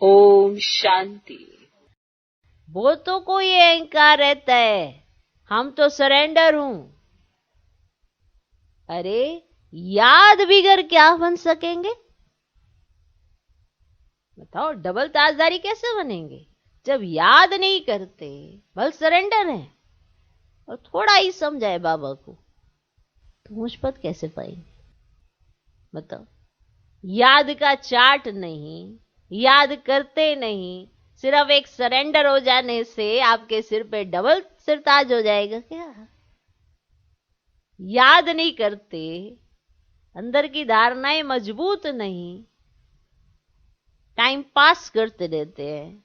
ओम शांति। बहुतों को ये अहंकार रहता है, हम तो सरेंडर हूं। अरे याद बिगर क्या बन सकेंगे? बताओ, डबल ताजदारी कैसे बनेंगे जब याद नहीं करते, बल सरेंडर है। और थोड़ा ही समझाए बाबा को तो मुझपत कैसे पाएंगे? बताओ, याद का चार्ट नहीं, याद करते नहीं, सिर्फ एक सरेंडर हो जाने से आपके सिर पे डबल सिरताज हो जाएगा क्या? याद नहीं करते, अंदर की धारणाएं मजबूत नहीं, टाइम पास करते रहते हैं,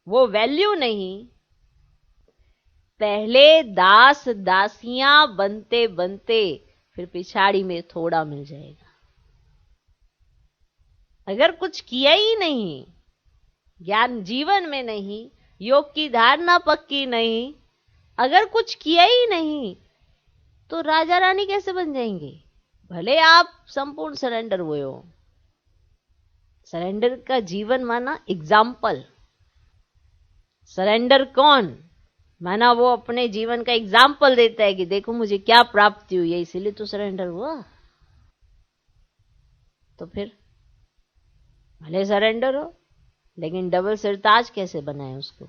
वो वैल्यू नहीं। पहले दास दासियां बनते बनते फिर पिछाड़ी में थोड़ा मिल जाएगा। अगर कुछ किया ही नहीं, ज्ञान जीवन में नहीं, योग की धारणा पक्की नहीं, अगर कुछ किया ही नहीं तो राजा रानी कैसे बन जाएंगे? भले आप संपूर्ण सरेंडर हुए हो। सरेंडर का जीवन माना एग्जाम्पल। सरेंडर कौन माना? वो अपने जीवन का एग्जाम्पल देता है कि देखो मुझे क्या प्राप्ति हुई है, इसीलिए तो सरेंडर हुआ। तो फिर भले सरेंडर हो, लेकिन डबल सिरताज कैसे बनाए उसको?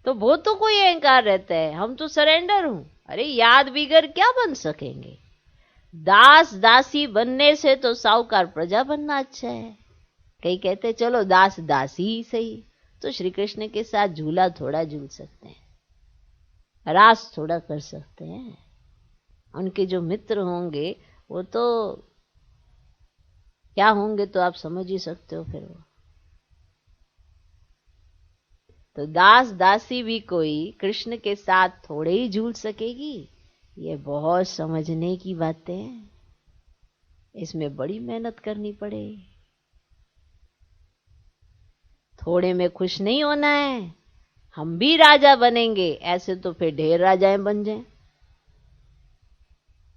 तो बहुतों को ये अहंकार रहता है, हम तो सरेंडर हूं। अरे याद बिगर क्या बन सकेंगे? दास दासी बनने से तो साहूकार प्रजा बनना अच्छा है। कई कहते चलो दास दासी ही सही, तो श्री कृष्ण के साथ झूला थोड़ा झूल सकते हैं, रास थोड़ा कर सकते हैं। उनके जो मित्र होंगे वो तो क्या होंगे तो आप समझ ही सकते हो। फिर वो तो दास दासी भी कोई कृष्ण के साथ थोड़े ही झूल सकेगी? ये बहुत समझने की बातें हैं, इसमें बड़ी मेहनत करनी पड़ेगी। थोड़े में खुश नहीं होना है। हम भी राजा बनेंगे, ऐसे तो फिर ढेर राजाएं बन जाएं।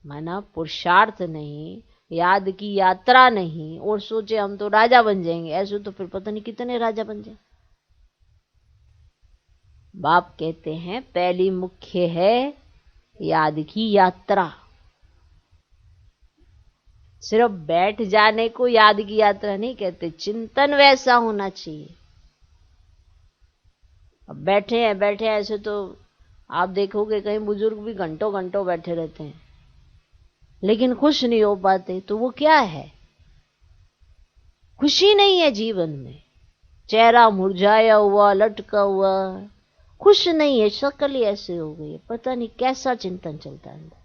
माना पुरुषार्थ नहीं, याद की यात्रा नहीं, और सोचे हम तो राजा बन जाएंगे, ऐसे तो फिर पता नहीं कितने राजा बन जाए। बाप कहते हैं पहली मुख्य है याद की यात्रा। सिर्फ बैठ जाने को याद की यात्रा नहीं कहते, चिंतन वैसा होना चाहिए। अब बैठे हैं ऐसे तो आप देखोगे कहीं बुजुर्ग भी घंटों घंटों बैठे रहते हैं, लेकिन खुश नहीं हो पाते। तो वो क्या है? खुशी नहीं है जीवन में। चेहरा मुरझाया हुआ, लटका हुआ, खुश नहीं है, शक्ल ही ऐसे हो गई है, पता नहीं कैसा चिंतन चलता है अंदर।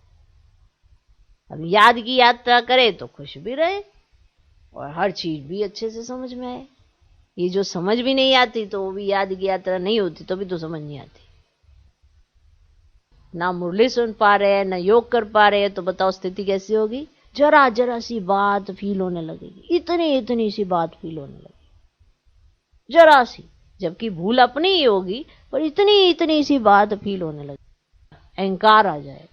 अब याद की यात्रा करे तो खुश भी रहे और हर चीज भी अच्छे से समझ में आए। ये जो समझ भी नहीं आती तो वो भी याद की यात्रा नहीं होती, तो भी तो समझ नहीं आती। ना मुरली सुन पा रहे हैं, ना योग कर पा रहे हैं, तो बताओ स्थिति कैसी होगी? जरा जरा सी बात फील होने लगेगी, इतनी सी बात फील होने लगेगी, जरा सी, जबकि भूल अपनी ही होगी, पर इतनी सी बात फील होने लगेगी। अहंकार आ जाएगा।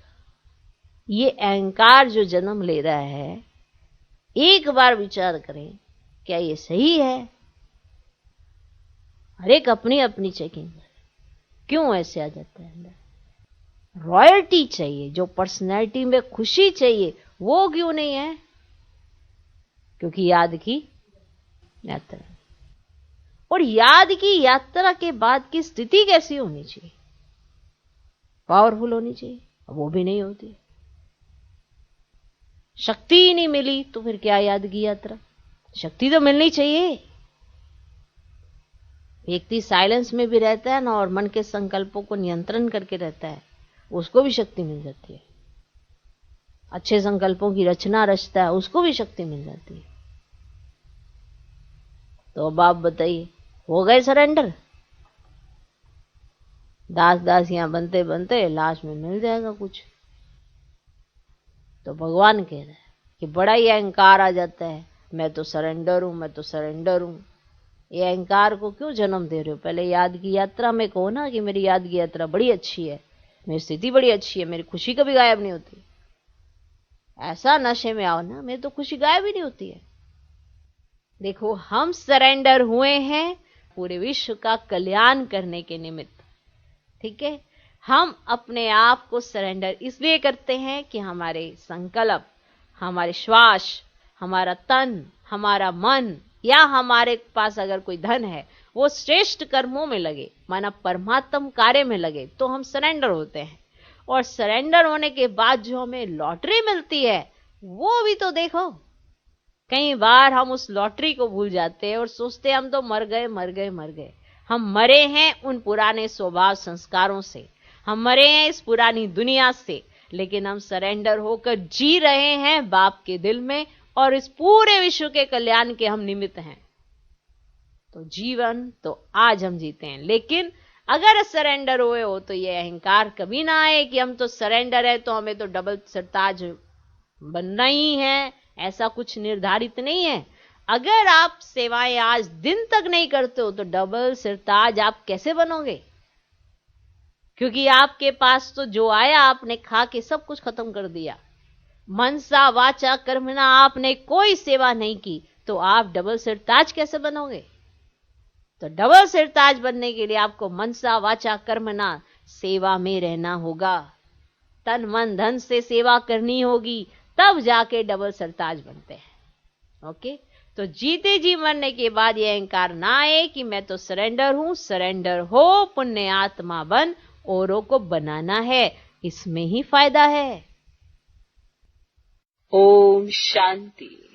ये अहंकार जो जन्म ले रहा है, एक बार विचार करें, क्या ये सही है? हर एक अपनी अपनी चेकिंग करे, क्यों ऐसे आ जाता है अंदर? रॉयल्टी चाहिए, जो पर्सनैलिटी में खुशी चाहिए, वो क्यों नहीं है? क्योंकि याद की यात्रा। और याद की यात्रा के बाद की स्थिति कैसी होनी चाहिए? पावरफुल होनी चाहिए, वो भी नहीं होती। शक्ति ही नहीं मिली तो फिर क्या याद की यात्रा? शक्ति तो मिलनी चाहिए। व्यक्ति साइलेंस में भी रहता है ना, और मन के संकल्पों को नियंत्रण करके रहता है, उसको भी शक्ति मिल जाती है। अच्छे संकल्पों की रचना रचता है, उसको भी शक्ति मिल जाती है। तो अब आप बताइए, हो गए सरेंडर? दास दासियां बनते बनते लास्ट में मिल जाएगा कुछ। तो भगवान कह रहे हैं कि बड़ा ही अहंकार आ जाता है, मैं तो सरेंडर हूं, मैं तो सरेंडर हूं। ये अहंकार को क्यों जन्म दे रहे हो? पहले याद की यात्रा में कहो ना कि मेरी याद की यात्रा बड़ी अच्छी है, मेरी स्थिति बड़ी अच्छी है, मेरी खुशी कभी गायब नहीं होती। ऐसा नशे में आओ ना, मेरी तो खुशी गायब ही नहीं होती है। देखो, हम सरेंडर हुए हैं पूरे विश्व का कल्याण करने के निमित्त। ठीक है, हम अपने आप को सरेंडर इसलिए करते हैं कि हमारे संकल्प, हमारे श्वास, हमारा तन, हमारा मन या हमारे पास अगर कोई धन है वो श्रेष्ठ कर्मों में लगे, माना परमात्म कार्य में लगे, तो हम सरेंडर होते हैं। और सरेंडर होने के बाद जो हमें लॉटरी मिलती है वो भी तो देखो। कई बार हम उस लॉटरी को भूल जाते हैं और सोचते हैं हम तो मर गए मर गए मर गए। हम मरे हैं उन पुराने स्वभाव संस्कारों से, हम मरे हैं इस पुरानी दुनिया से, लेकिन हम सरेंडर होकर जी रहे हैं बाप के दिल में और इस पूरे विश्व के कल्याण के हम निमित्त हैं। तो जीवन तो आज हम जीते हैं, लेकिन अगर सरेंडर हुए हो तो ये अहंकार कभी ना आए कि हम तो सरेंडर है तो हमें तो डबल सरताज बनना ही है, ऐसा कुछ निर्धारित नहीं है। अगर आप सेवाएं आज दिन तक नहीं करते हो तो डबल सिरताज आप कैसे बनोगे? क्योंकि आपके पास तो जो आया आपने खा के सब कुछ खत्म कर दिया। मनसा वाचा कर्मणा आपने कोई सेवा नहीं की तो आप डबल सिरताज कैसे बनोगे? तो डबल सिरताज बनने के लिए आपको मनसा वाचा कर्मणा सेवा में रहना होगा, तन मन धन से सेवा करनी होगी, तब जाके डबल सरताज बनते हैं। ओके, तो जीते जी मरने के बाद यह अहंकार ना आए कि मैं तो सरेंडर हूं। सरेंडर हो, पुण्य आत्मा बन, औरों को बनाना है, इसमें ही फायदा है। ओम शांति।